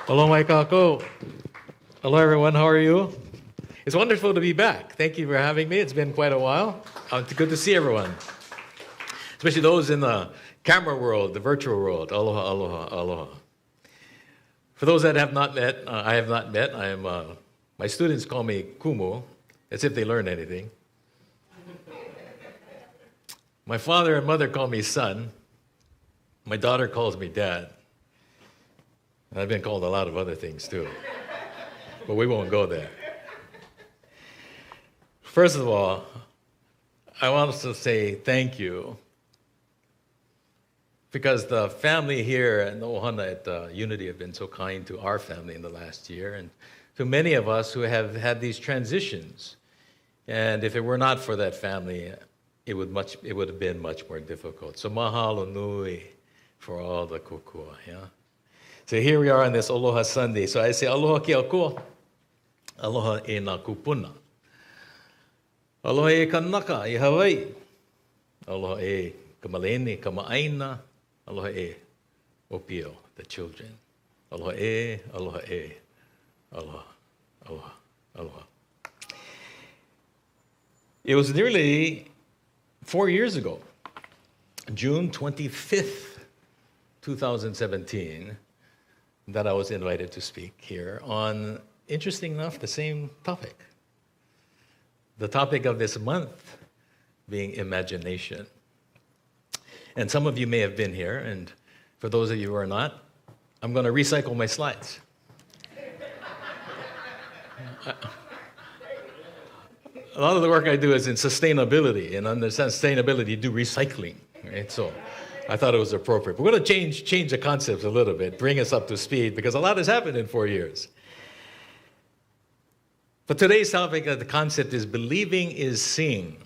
Hello, my kako. Hello, everyone. How are you? It's wonderful to be back. Thank you for having me. It's been quite a while. It's good to see everyone, especially those in the camera world, the virtual world. Aloha, aloha, aloha. For those that have not met, I have not met. I am. My students call me Kumu, as if they learned anything. My father and mother call me son. My daughter calls me dad. And I've been called a lot of other things too, but we won't go there. First of all, I want to say thank you, because the family here at Ohana at Unity have been so kind to our family in the last year, and to many of us who have had these transitions. And if it were not for that family, it would have been much more difficult. So mahalo nui for all the kukua, yeah? So here we are on this Aloha Sunday. So I say, aloha ki ako, aloha e nā kupuna. Aloha e kanaka i Hawaii. Aloha e kamaleni, kamaaina. Aloha e opio, the children. Aloha e, aloha e, aloha, aloha, aloha. It was nearly 4 years ago, June 25th, 2017, that I was invited to speak here on, interesting enough, the same topic. The topic of this month being imagination. And some of you may have been here, and for those of you who are not, I'm going to recycle my slides. A lot of the work I do is in sustainability, and under sustainability, you do recycling, right? So I thought it was appropriate. We're going to change the concepts a little bit, bring us up to speed, because a lot has happened in 4 years. But today's topic, the concept is believing is seeing.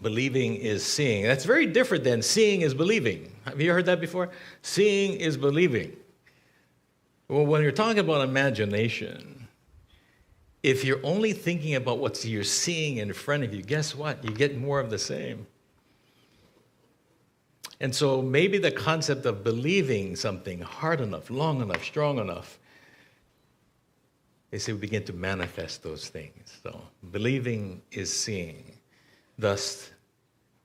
Believing is seeing. That's very different than seeing is believing. Have you heard that before? Seeing is believing. Well, when you're talking about imagination, if you're only thinking about what you're seeing in front of you, guess what? You get more of the same. And so maybe the concept of believing something hard enough, long enough, strong enough, they say we begin to manifest those things. So believing is seeing. Thus,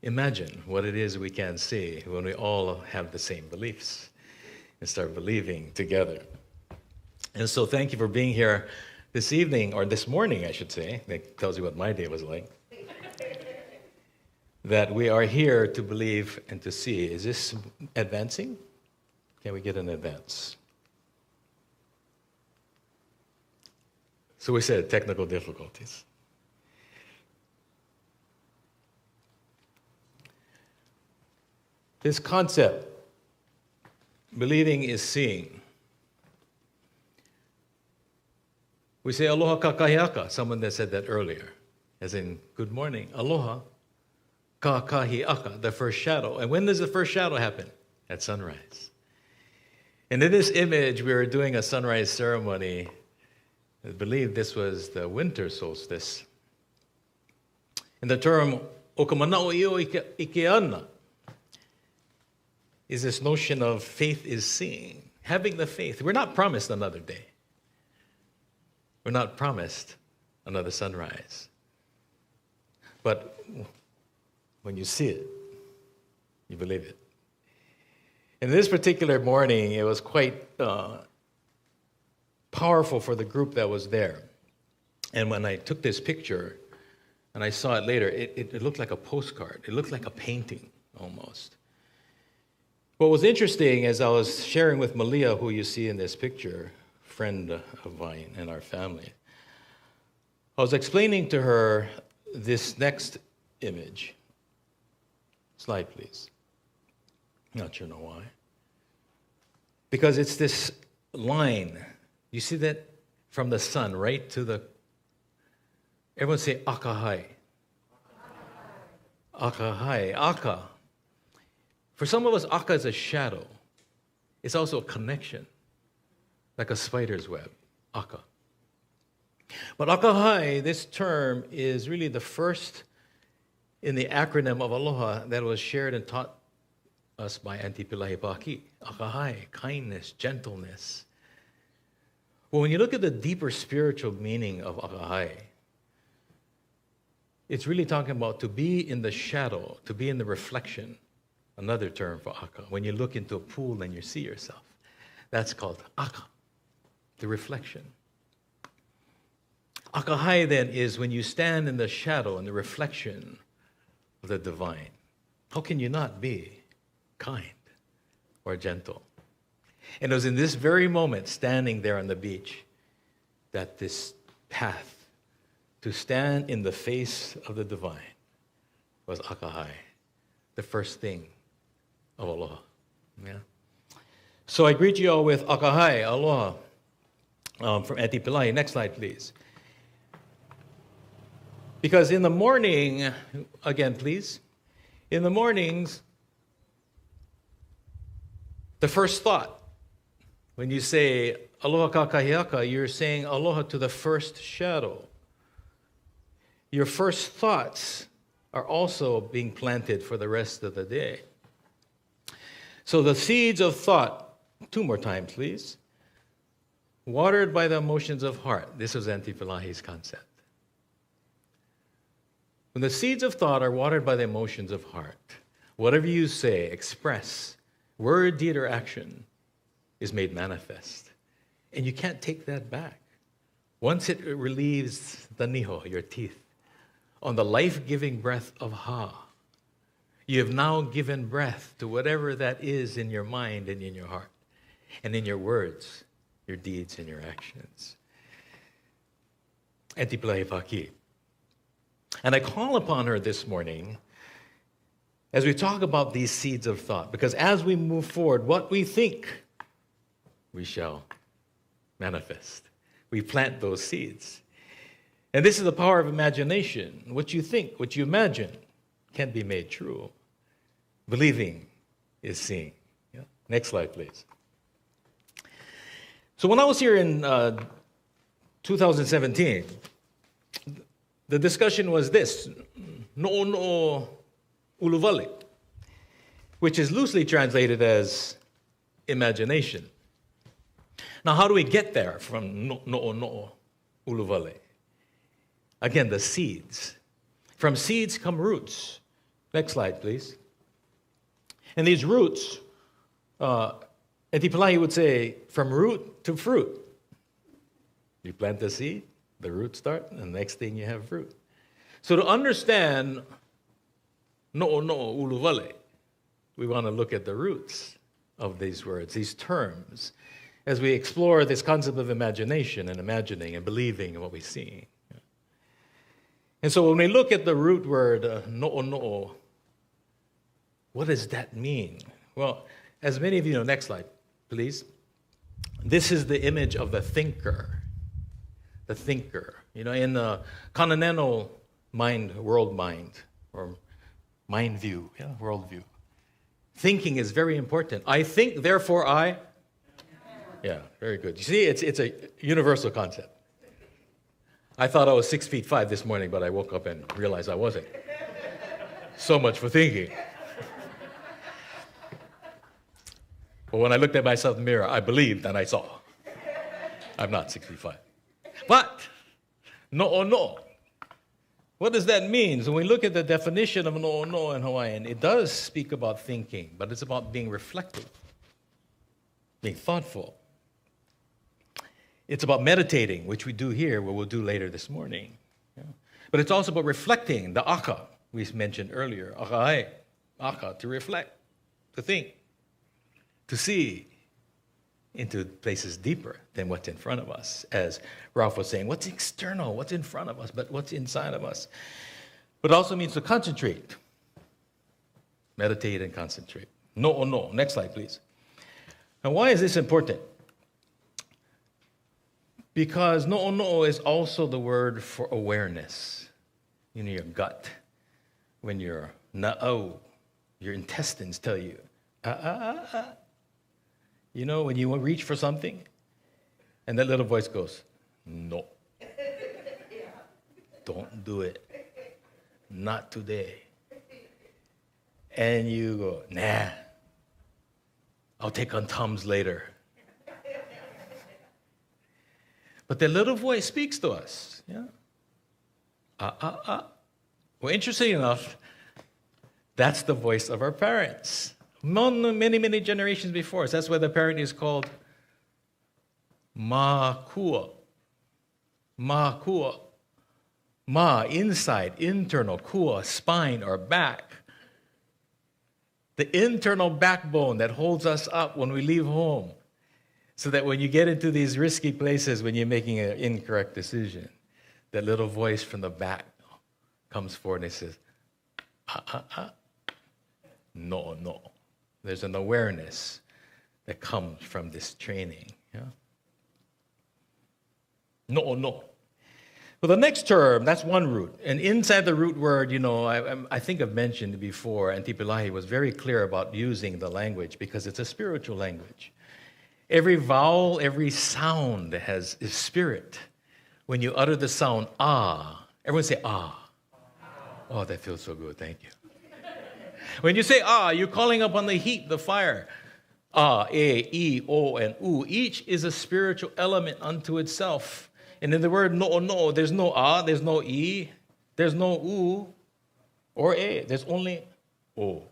imagine what it is we can see when we all have the same beliefs and start believing together. And so thank you for being here this evening, or this morning, I should say. That tells you what my day was like. That we are here to believe and to see. Is this advancing? Can we get an advance? So we said technical difficulties. This concept, believing is seeing. We say aloha kakahiaka, someone that said that earlier, as in good morning, aloha. Kakahiaka, the first shadow. And when does the first shadow happen? At sunrise. And in this image, we were doing a sunrise ceremony. I believe this was the winter solstice. And the term okamanao iyo ikeana is this notion of faith is seeing. Having the faith. We're not promised another day. We're not promised another sunrise. But when you see it, you believe it. And this particular morning, it was quite powerful for the group that was there. And when I took this picture, and I saw it later, it looked like a postcard. It looked like a painting, almost. What was interesting, as I was sharing with Malia, who you see in this picture, friend of mine and our family, I was explaining to her this next image. Slide, please. Not sure know why. Because it's this line. You see that from the sun right to the... Everyone say akahai. Akahai. Aka. For some of us, aka is a shadow. It's also a connection. Like a spider's web. Aka. But akahai, this term, is really the first in the acronym of aloha that was shared and taught us by Auntie Pilahi Paki. Akahai, kindness, gentleness. Well, when you look at the deeper spiritual meaning of akahai, it's really talking about to be in the shadow, to be in the reflection. Another term for aka. When you look into a pool and you see yourself, that's called aka, the reflection. Akahai then is when you stand in the shadow and the reflection of the divine. How can you not be kind or gentle? And it was in this very moment, standing there on the beach, that this path to stand in the face of the divine was akahai, the first thing of aloha. Yeah. So I greet you all with akahai, aloha, from Auntie Pillai. Next slide, please. Because in the morning, again, please, in the mornings, the first thought, when you say aloha kakahiaka, you're saying aloha to the first shadow. Your first thoughts are also being planted for the rest of the day. So the seeds of thought, 2 more times, please. Watered by the emotions of heart. This is Auntie Pillai's concept. When the seeds of thought are watered by the emotions of heart, whatever you say, express, word, deed, or action, is made manifest. And you can't take that back. Once it relieves the niho, your teeth, on the life-giving breath of ha, you have now given breath to whatever that is in your mind and in your heart, and in your words, your deeds, and your actions. Auntie Pillai Paki. And I call upon her this morning as we talk about these seeds of thought, because as we move forward, what we think, we shall manifest. We plant those seeds. And this is the power of imagination. What you think, what you imagine, can be made true. Believing is seeing. Yeah. Next slide, please. So when I was here in 2017, the discussion was this, no'o uluvale, which is loosely translated imagination. Now, how do we get there from no'o uluvale? Again, the seeds. From seeds come roots. Next slide, please. And these roots, Auntie Pillai would say, from root to fruit. You plant the seed, the roots start, and the next thing you have fruit. So to understand no'o uluvale, we want to look at the roots of these words, these terms, as we explore this concept of imagination and imagining and believing in what we see. And so when we look at the root word no'o, what does that mean? Well, as many of you know, next slide, please. This is the image of the thinker. The thinker. You know, in the continental mind, world mind, or mind view, world view. Thinking is very important. I think, therefore I. Yeah, very good. You see, it's a universal concept. I thought I was 6'5" this morning, but I woke up and realized I wasn't. So much for thinking. But when I looked at myself in the mirror, I believed and I saw. I'm not 6'5". But, no'o. What does that mean? So when we look at the definition of no'o in Hawaiian, it does speak about thinking, but it's about being reflective, being thoughtful. It's about meditating, which we do here, what we'll do later this morning. Yeah. But it's also about reflecting, the aka we mentioned earlier. Akahai, aka, to reflect, to think, to see into places deeper than what's in front of us. As Ralph was saying, what's external, what's in front of us, but what's inside of us. But it also means to concentrate. Meditate and concentrate. No. Next slide, please. Now, why is this important? Because no'o is also the word for awareness. You know, your gut. When you're na'o, your intestines tell you, You know, when you reach for something, and that little voice goes, no. Don't do it. Not today. And you go, nah. I'll take on Tums later. But the little voice speaks to us. Yeah. Well, interesting enough, that's the voice of our parents. Many, many generations before us. That's why the parent is called Ma Kua. Ma Kua. Ma, inside, internal, Kua, spine or back. The internal backbone that holds us up when we leave home. So that when you get into these risky places, when you're making an incorrect decision, that little voice from the back comes forward and it says, no, no. There's an awareness that comes from this training. Yeah? No, no. Well, the next term, that's one root. And inside the root word, I think I've mentioned before, Antipulahi was very clear about using the language because it's a spiritual language. Every vowel, every sound is spirit. When you utter the sound, ah, everyone say ah. Oh, that feels so good, thank you. When you say ah, you're calling upon the heat, the fire. Ah, e, o, and u. Each is a spiritual element unto itself. And in the word no, there's no ah, there's no e, there's no u or e. There's only o.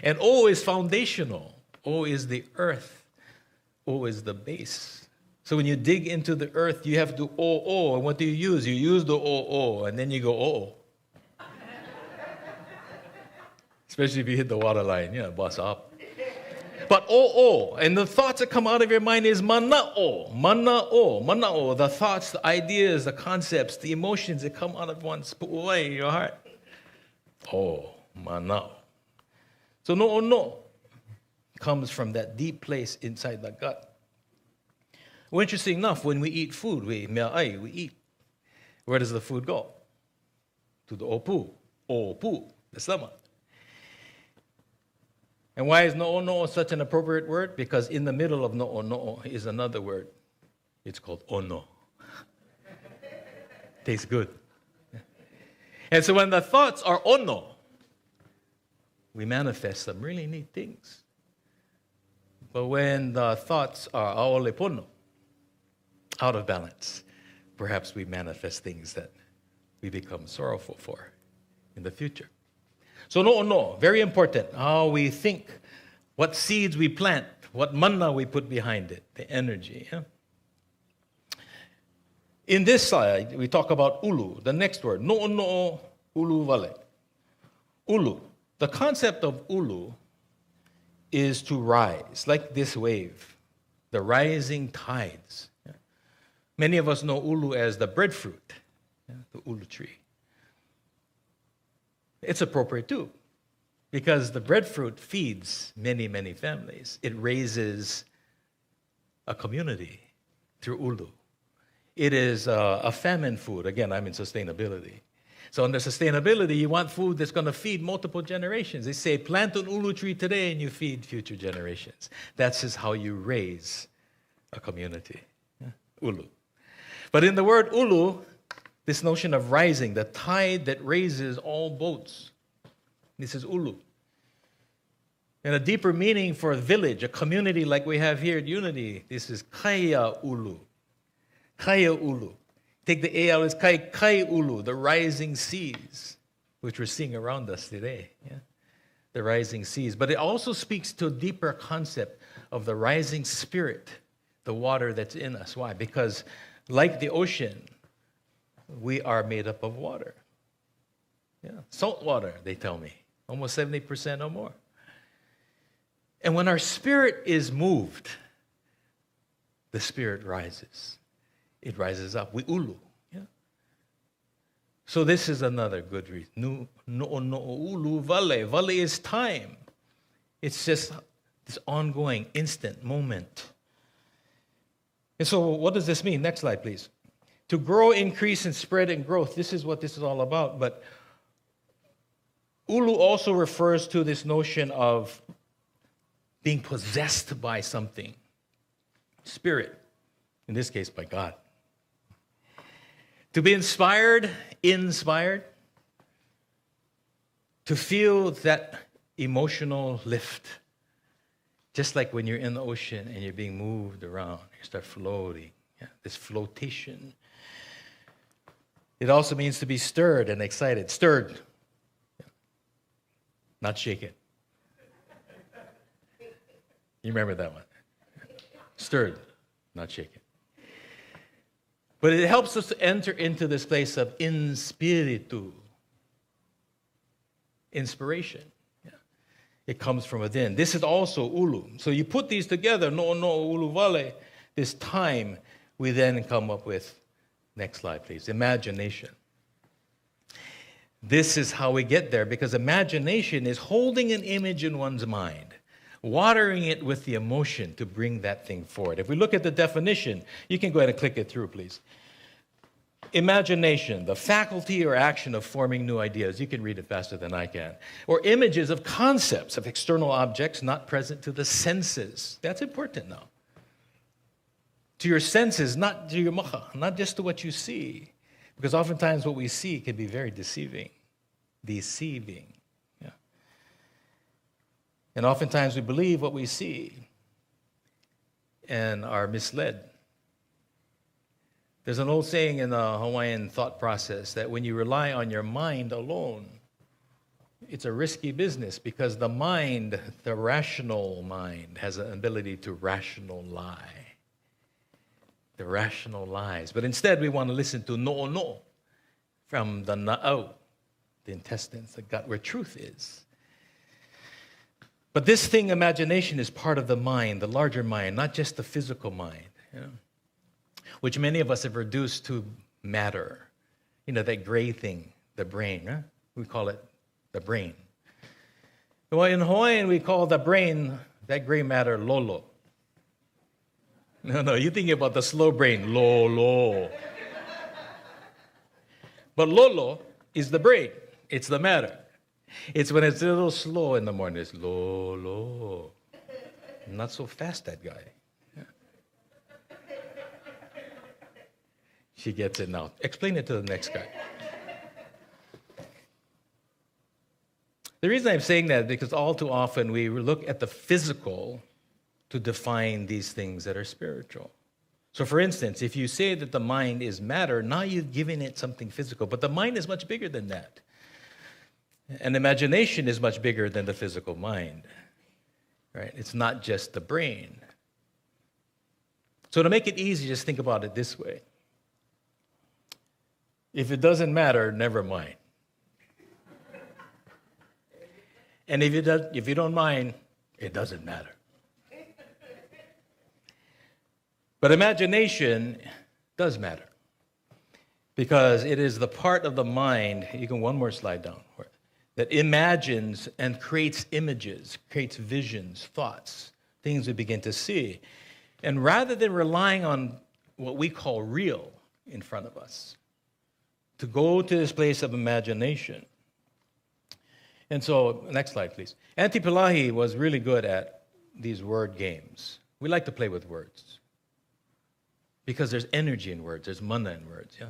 And o is foundational. O is the earth. O is the base. So when you dig into the earth, you have to o. And what do you use? You use the o, and then you go o. Especially if you hit the water line, bust up. But o, and the thoughts that come out of your mind is mana'o, the thoughts, the ideas, the concepts, the emotions that come out of one's your heart. Oh, mana'o. So no comes from that deep place inside the gut. Well, interesting enough, when we eat food, we eat. Where does the food go? To the opu, the stomach. And why is no such an appropriate word? Because in the middle of no is another word. It's called ono. Tastes good. And so when the thoughts are ono, we manifest some really neat things. But when the thoughts are aolepono, out of balance, perhaps we manifest things that we become sorrowful for in the future. So no, very important. How we think, what seeds we plant, what manna we put behind it, the energy. Yeah? In this slide, we talk about ulu, the next word. No, ulu vale. Ulu. The concept of ulu is to rise, like this wave, the rising tides. Yeah? Many of us know ulu as the breadfruit, the ulu tree. It's appropriate too, because the breadfruit feeds many, many families. It raises a community through ulu. It is a famine food. Again, I'm in sustainability. So under sustainability, you want food that's going to feed multiple generations. They say plant an ulu tree today and you feed future generations. That's just how you raise a community. Yeah? Ulu. But in the word ulu, this notion of rising, the tide that raises all boats. This is ulu. And a deeper meaning for a village, a community like we have here at Unity, this is kaya ulu. Kaya ulu. Take the A out, it's kai ulu, the rising seas, which we're seeing around us today. Yeah? The rising seas. But it also speaks to a deeper concept of the rising spirit, the water that's in us. Why? Because like the ocean, we are made up of water. Yeah. Salt water, they tell me. Almost 70% or more. And when our spirit is moved, the spirit rises. It rises up. We ulu. Yeah. So this is another good reason. No ulu vale. Vale is time. It's just this ongoing, instant moment. And so what does this mean? Next slide, please. To grow, increase, and spread and growth. This is what this is all about. But ulu also refers to this notion of being possessed by something. Spirit. In this case, by God. To be inspired. To feel that emotional lift. Just like when you're in the ocean and you're being moved around. You start floating. Yeah, this flotation. It also means to be stirred and excited. Stirred, not shaken. You remember that one? Stirred, not shaken. But it helps us to enter into this place of in spiritu, inspiration. Yeah. It comes from within. This is also ulu. So you put these together, no ulu vale, this time, we then come up with, next slide please, imagination. This is how we get there, because imagination is holding an image in one's mind, watering it with the emotion to bring that thing forward. If we look at the definition, you can go ahead and click it through, please. Imagination, the faculty or action of forming new ideas. You can read it faster than I can. Or images of concepts of external objects not present to the senses. That's important now. To your senses, not to your mukha, not just to what you see. Because oftentimes what we see can be very deceiving. Deceiving. Yeah. And oftentimes we believe what we see and are misled. There's an old saying in the Hawaiian thought process that when you rely on your mind alone, it's a risky business, because the mind, the rational mind, has an ability to rational lie. The rational lies. But instead, we want to listen to no from the na'au, the intestines, the gut, where truth is. But this thing, imagination, is part of the mind, the larger mind, not just the physical mind, which many of us have reduced to matter. That gray thing, the brain. Huh? We call it the brain. Well, in Hawaiian, we call the brain, that gray matter, lolo. No, you're thinking about the slow brain, lolo. But lolo is the brain. It's the matter. It's when it's a little slow in the morning. It's lolo. Not so fast, that guy. Yeah. She gets it now. Explain it to the next guy. The reason I'm saying that is because all too often we look at the physical to define these things that are spiritual. So for instance, if you say that the mind is matter, now you've given it something physical, but the mind is much bigger than that. And imagination is much bigger than the physical mind, right? It's not just the brain. So to make it easy, just think about it this way. If it doesn't matter, never mind. And if you don't mind, it doesn't matter. But imagination does matter, because it is the part of the mind, you can one more slide down, that imagines and creates images, creates visions, thoughts, things we begin to see. And rather than relying on what we call real in front of us, to go to this place of imagination. And so, next slide, please. Auntie Pelahi was really good at these word games. We like to play with words, because there's energy in words, there's mana in words. Yeah.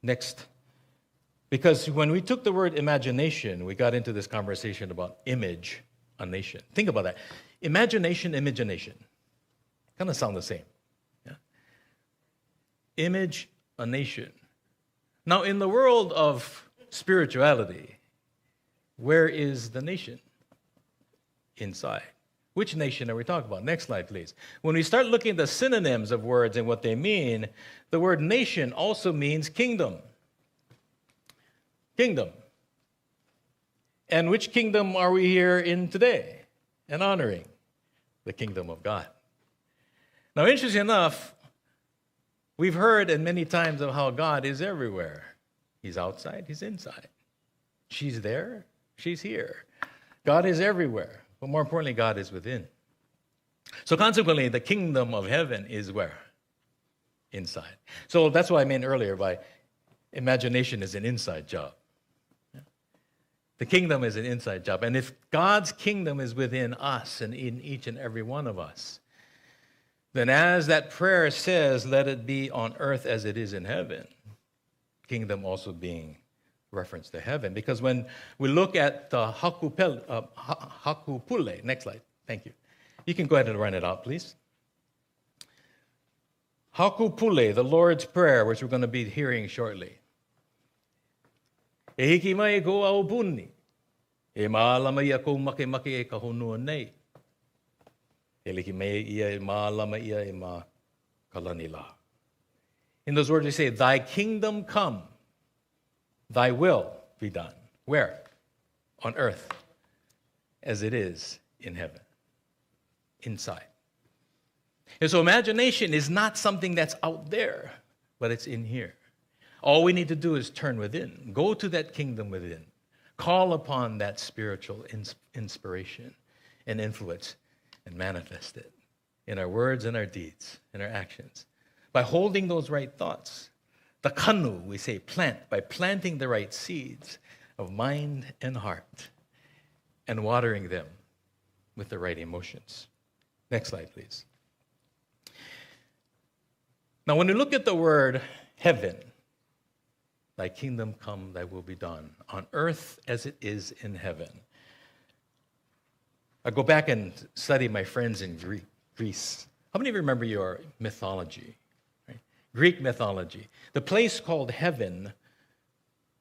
Next. Because when we took the word imagination, we got into this conversation about image, a nation. Think about that. Imagination, imagination. Kind of sound the same. Yeah. Image, a nation. Now, in the world of spirituality, where is the nation? Inside. Which nation are we talking about? Next slide, please. When we start looking at the synonyms of words and what they mean, the word nation also means kingdom. Kingdom. And which kingdom are we here in today and honoring? The kingdom of God. Now, interesting enough, we've heard and many times of how God is everywhere. He's outside, he's inside. She's there, she's here. God is everywhere. But more importantly, God is within. So consequently, the kingdom of heaven is where? Inside. So that's what I meant earlier by imagination is an inside job. The kingdom is an inside job. And if God's kingdom is within us and in each and every one of us, then as that prayer says, let it be on earth as it is in heaven, kingdom also being reference to heaven. Because when we look at the hakupule, next slide, thank you. You can go ahead and run it out, please. Hakupule, the Lord's Prayer, which we're going to be hearing shortly. E hiki mai ko au puni. E maalama ia ko make e ka honua nei. E liki mai ia e maalama ia e ma kalanila. In those words we say, thy kingdom come, thy will be done. Where? On earth, as it is in heaven. Inside. And so imagination is not something that's out there, but it's in here. All we need to do is turn within. Go to that kingdom within. Call upon that spiritual inspiration and influence and manifest it in our words and our deeds, in our actions. By holding those right thoughts. The kanu, we say plant, by planting the right seeds of mind and heart and watering them with the right emotions. Next slide, please. Now, when you look at the word heaven, thy kingdom come, thy will be done, on earth as it is in heaven. I go back and study my friends in Greece. How many of you remember your mythology? Right? Greek mythology. The place called heaven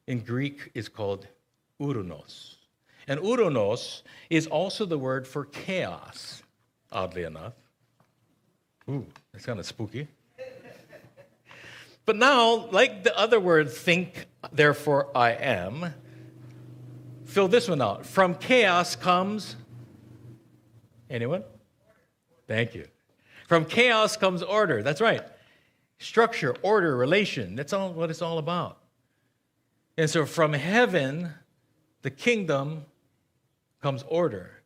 in Greek is called Uranos. And Uranos is also the word for chaos, oddly enough. Ooh, that's kind of spooky. But now, like the other word, think, therefore I am, fill this one out. From chaos comes, anyone? Thank you. From chaos comes order. That's right. Structure, order, relation. That's all what it's all about. And so from heaven, the kingdom, comes order.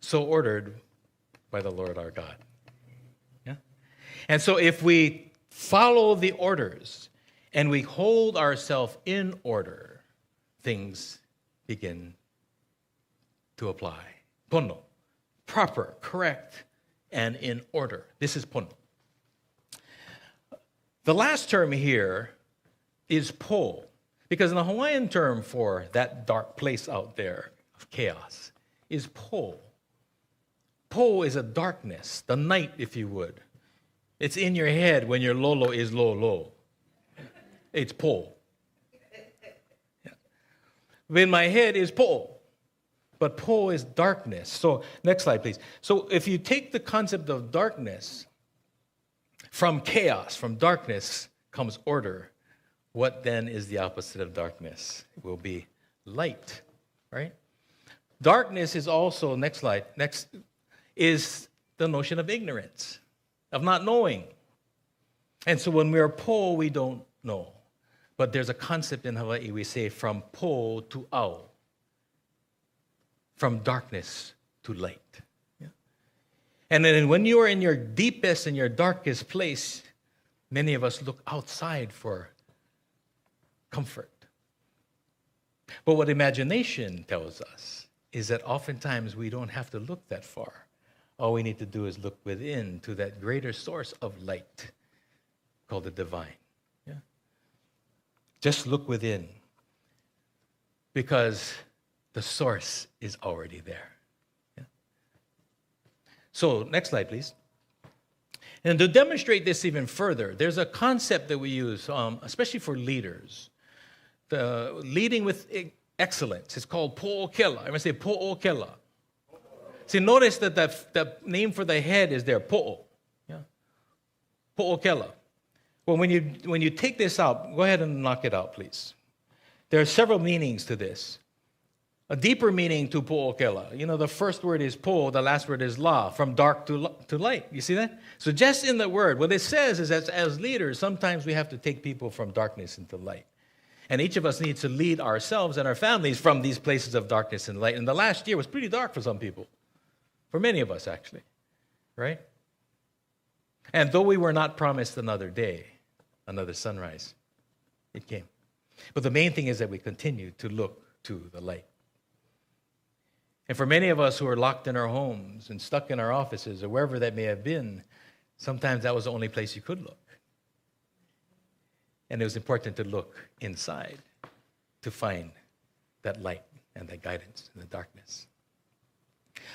So ordered by the Lord our God. Yeah? And so if we follow the orders and we hold ourselves in order, things begin to apply. Pono, proper, correct, and in order. This is pono. The last term here is po, because in the Hawaiian term for that dark place out there of chaos is po. Po is a darkness, the night, if you would. It's in your head when your lolo is low. It's po. Yeah. In my head is po. But po is darkness. So next slide, please. So if you take the concept of darkness, from chaos, from darkness comes order. What then is the opposite of darkness? It will be light, right? Darkness is also, next slide, is the notion of ignorance, of not knowing. And so when we are po, we don't know. But there's a concept in Hawaii, we say from po to au, from darkness to light. Yeah? And then when you are in your deepest and your darkest place, many of us look outside for comfort. But what imagination tells us is that oftentimes we don't have to look that far. All we need to do is look within to that greater source of light called the divine. Yeah? Just look within because the source is already there. Yeah? So, next slide, please. And to demonstrate this even further, there's a concept that we use, especially for leaders. The leading with excellence. It's called po'okela. I'm going to say po'okela. See, notice that the name for the head is there, po'o. Yeah? Po'okela. Well, when you take this out, go ahead and knock it out, please. There are several meanings to this. A deeper meaning to po'okela. You know, the first word is po, the last word is la, from dark to light. You see that? So just in the word, what it says is that as leaders, sometimes we have to take people from darkness into light. And each of us needs to lead ourselves and our families from these places of darkness and light. And the last year was pretty dark for some people. For many of us, actually. Right? And though we were not promised another day, another sunrise, it came. But the main thing is that we continue to look to the light. And for many of us who are locked in our homes and stuck in our offices or wherever that may have been, sometimes that was the only place you could look. And it was important to look inside to find that light and that guidance in the darkness.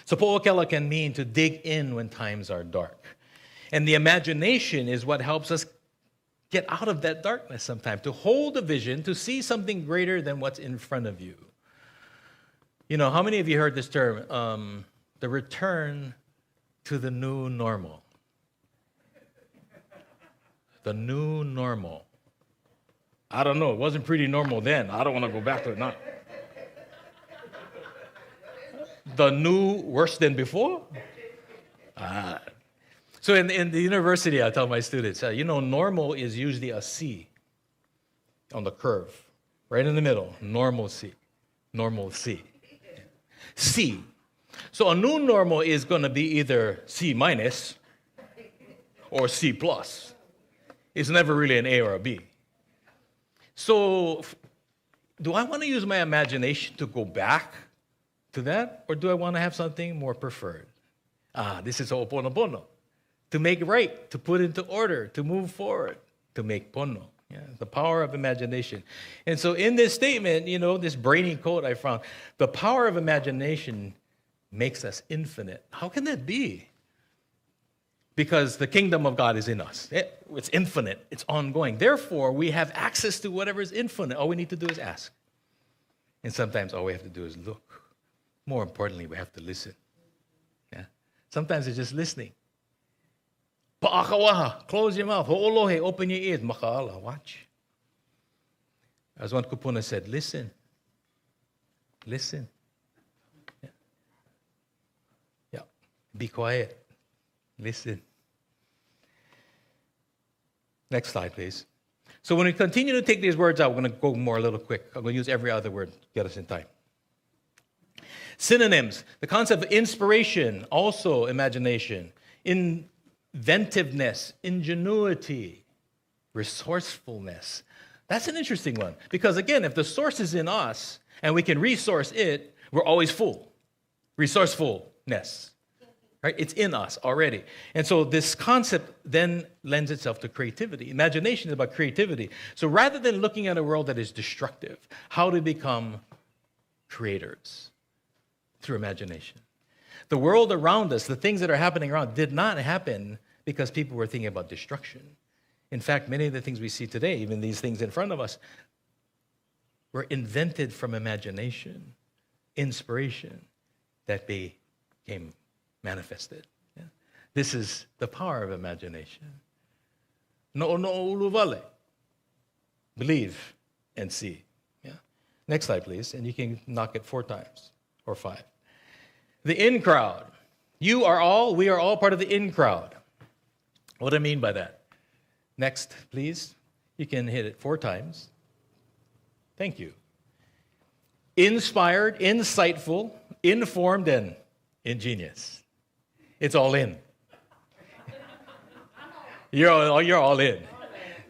So po'okela can mean to dig in when times are dark. And the imagination is what helps us get out of that darkness sometimes, to hold a vision, to see something greater than what's in front of you. You know, how many of you heard this term, the return to the new normal? The new normal. I don't know. It wasn't pretty normal then. I don't want to go back to it now. The new worse than before? So in the university, I tell my students, normal is usually a C on the curve, right in the middle, normal C. C. So a new normal is going to be either C minus or C plus. It's never really an A or a B. So do I want to use my imagination to go back to that, or do I want to have something more preferred? This is ho'oponopono. To make right, to put into order, to move forward, to make pono. Yeah, the power of imagination. And so in this statement, this brainy quote I found, the power of imagination makes us infinite. How can that be? Because the kingdom of God is in us. It's infinite. It's ongoing. Therefore, we have access to whatever is infinite. All we need to do is ask. And sometimes all we have to do is look. More importantly, we have to listen. Yeah? Sometimes it's just listening. Pa'akawaha, close your mouth. Ho'olohe, open your ears. Maka'ala, watch. As one kupuna said, listen. Listen. Yeah. Be quiet. Listen. Next slide, please. So when we continue to take these words out, we're going to go more a little quick. I'm going to use every other word to get us in time. Synonyms. The concept of inspiration, also imagination. Inventiveness, ingenuity, resourcefulness. That's an interesting one. Because again, if the source is in us and we can resource it, we're always full. Resourcefulness. Right? It's in us already. And so this concept then lends itself to creativity. Imagination is about creativity. So rather than looking at a world that is destructive, how to become creators? Through imagination. The world around us, the things that are happening around, did not happen because people were thinking about destruction. In fact, many of the things we see today, even these things in front of us, were invented from imagination, inspiration that became manifested. Yeah? This is the power of imagination. No ulu vale. Believe and see. Yeah? Next slide, please. And you can knock it 4 times or 5. The in crowd. We are all part of the in crowd. What do I mean by that? Next, please. You can hit it 4 times. Thank you. Inspired, insightful, informed, and ingenious. It's all in. You're all in.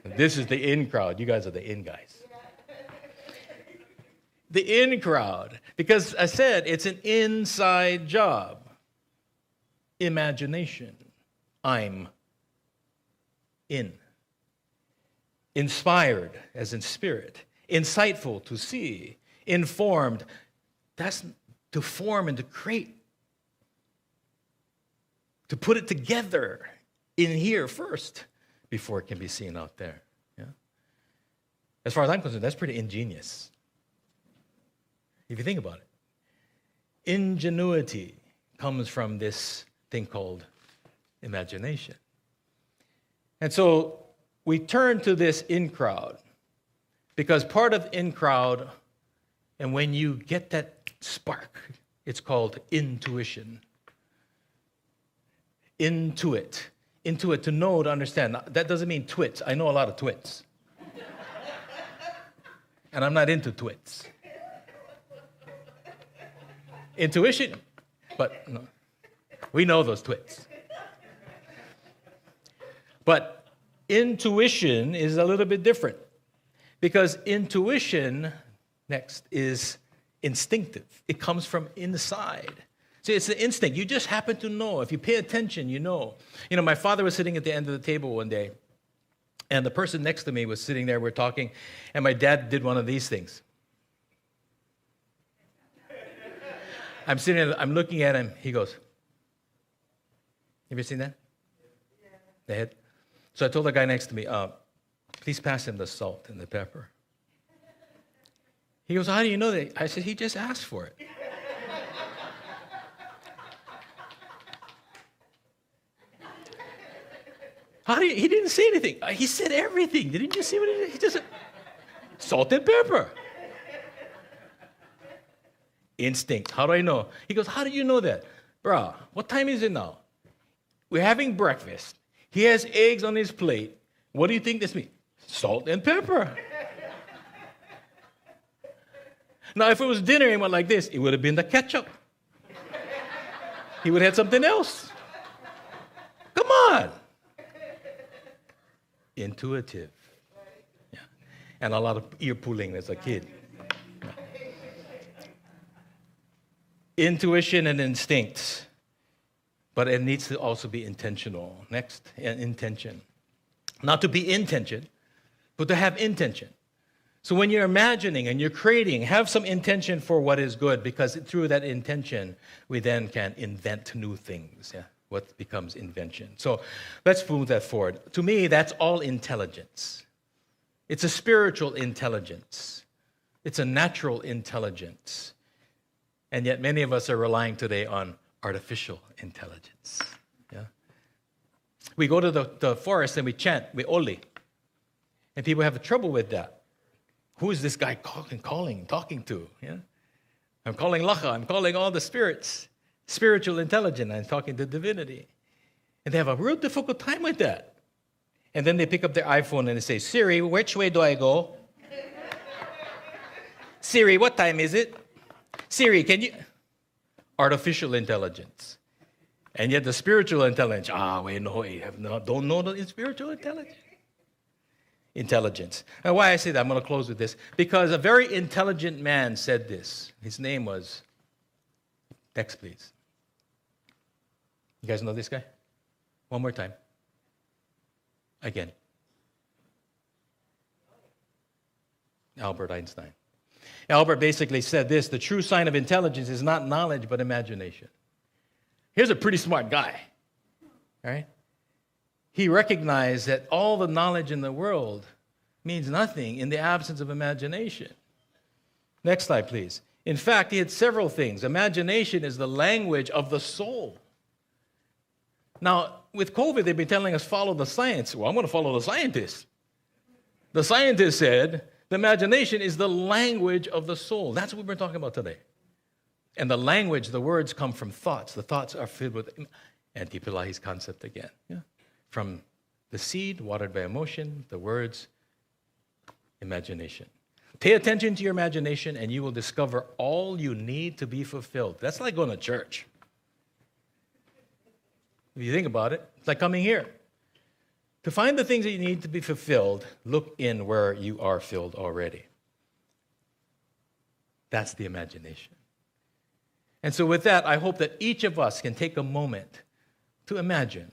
This is the in crowd. You guys are the in guys. The in crowd. Because I said it's an inside job. Imagination. I'm in. Inspired, as in spirit. Insightful, to see. Informed, that's to form and to create. To put it together in here first before it can be seen out there. Yeah? As far as I'm concerned, that's pretty ingenious. If you think about it. Ingenuity comes from this thing called imagination. And so we turn to this in crowd because part of in crowd, and when you get that spark, it's called intuition. Intuit, to know, to understand. That doesn't mean twits. I know a lot of twits. And I'm not into twits. Intuition, but no, we know those twits. But intuition is a little bit different because intuition, next, is instinctive. It comes from inside. See, it's an instinct. You just happen to know. If you pay attention, you know. You know, my father was sitting at the end of the table one day, and the person next to me was sitting there, we're talking, and my dad did one of these things. I'm sitting there, I'm looking at him, he goes, have you seen that? the head. So I told the guy next to me, please pass him the salt and the pepper. He goes, how do you know that? I said, he just asked for it. He didn't say anything. He said everything. Didn't you see what he did? He just said, salt and pepper. Instinct. How do I know? He goes, how do you know that? Bruh, what time is it now? We're having breakfast. He has eggs on his plate. What do you think this means? Salt and pepper. Now, if it was dinner and went like this, it would have been the ketchup. He would have had something else. Come on. Intuitive. Yeah. And a lot of ear pulling as a kid. Yeah. Intuition and instincts. But it needs to also be intentional. Next, intention. Not to be intention, but to have intention. So when you're imagining and you're creating, have some intention for what is good, because through that intention, we then can invent new things. Yeah? What becomes invention. So let's move that forward. To me, that's all intelligence. It's a spiritual intelligence. It's a natural intelligence. And yet many of us are relying today on artificial intelligence. Yeah? We go to the forest and we chant, we oli. And people have trouble with that. Who is this guy talking to? Yeah? I'm calling Lacha, I'm calling all the spirits. Spiritual intelligence, I'm talking to divinity. And they have a real difficult time with that. And then they pick up their iPhone and they say, Siri, which way do I go? Siri, what time is it? Siri, can you... Artificial intelligence. And yet the spiritual intelligence, don't know the spiritual intelligence. And why I say that, I'm going to close with this. Because a very intelligent man said this. His name was, next please. You guys know this guy? One more time. Again. Albert Einstein. Albert basically said this: the true sign of intelligence is not knowledge, but imagination. Here's a pretty smart guy, right? He recognized that all the knowledge in the world means nothing in the absence of imagination. Next slide, please. In fact, he had several things. Imagination is the language of the soul. Now, with COVID, they've been telling us follow the science. Well, I'm going to follow the scientists. The scientist said the imagination is the language of the soul. That's what we're talking about today. And the language, the words come from thoughts. The thoughts are filled with Antipolahi's concept again. Yeah? From the seed watered by emotion, the words, imagination. Pay attention to your imagination and you will discover all you need to be fulfilled. That's like going to church. If you think about it, it's like coming here. To find the things that you need to be fulfilled, look in where you are filled already. That's the imagination. And so with that, I hope that each of us can take a moment to imagine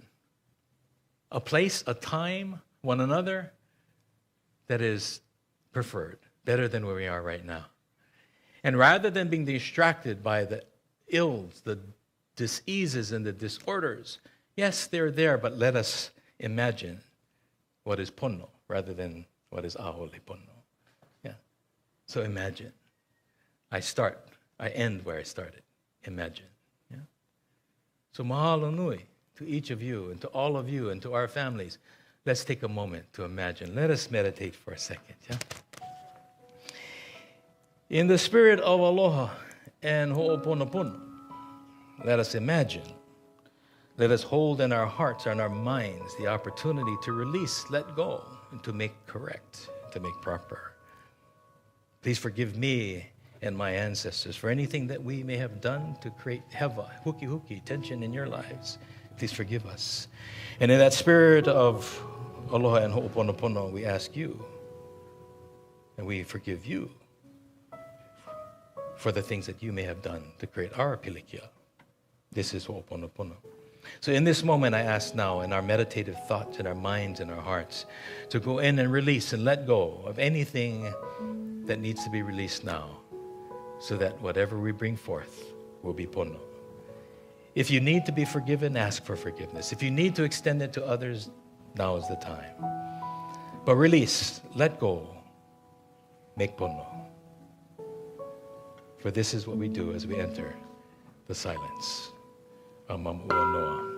a place, a time, one another that is preferred, better than where we are right now. And rather than being distracted by the ills, the diseases, and the disorders, yes, they're there, but let us imagine what is pono rather than what is ahole pono. Yeah. So imagine. I end where I started. Imagine. Yeah. So mahalo nui to each of you and to all of you and to our families. Let's take a moment to imagine. Let us meditate for a second. Yeah. In the spirit of aloha and ho'oponopono, let us imagine. Let us hold in our hearts and our minds the opportunity to release, let go, and to make correct, to make proper. Please forgive me and my ancestors for anything that we may have done to create heva, huki, tension in your lives. Please forgive us. And in that spirit of aloha and ho'oponopono, we ask you, and we forgive you for the things that you may have done to create our pilikia. This is ho'oponopono. So in this moment, I ask now, in our meditative thoughts, in our minds, and our hearts, to go in and release and let go of anything that needs to be released now, so that whatever we bring forth will be pono. If you need to be forgiven, ask for forgiveness. If you need to extend it to others, now is the time. But release, let go, make pono. For this is what we do as we enter the silence. Amamuonoa.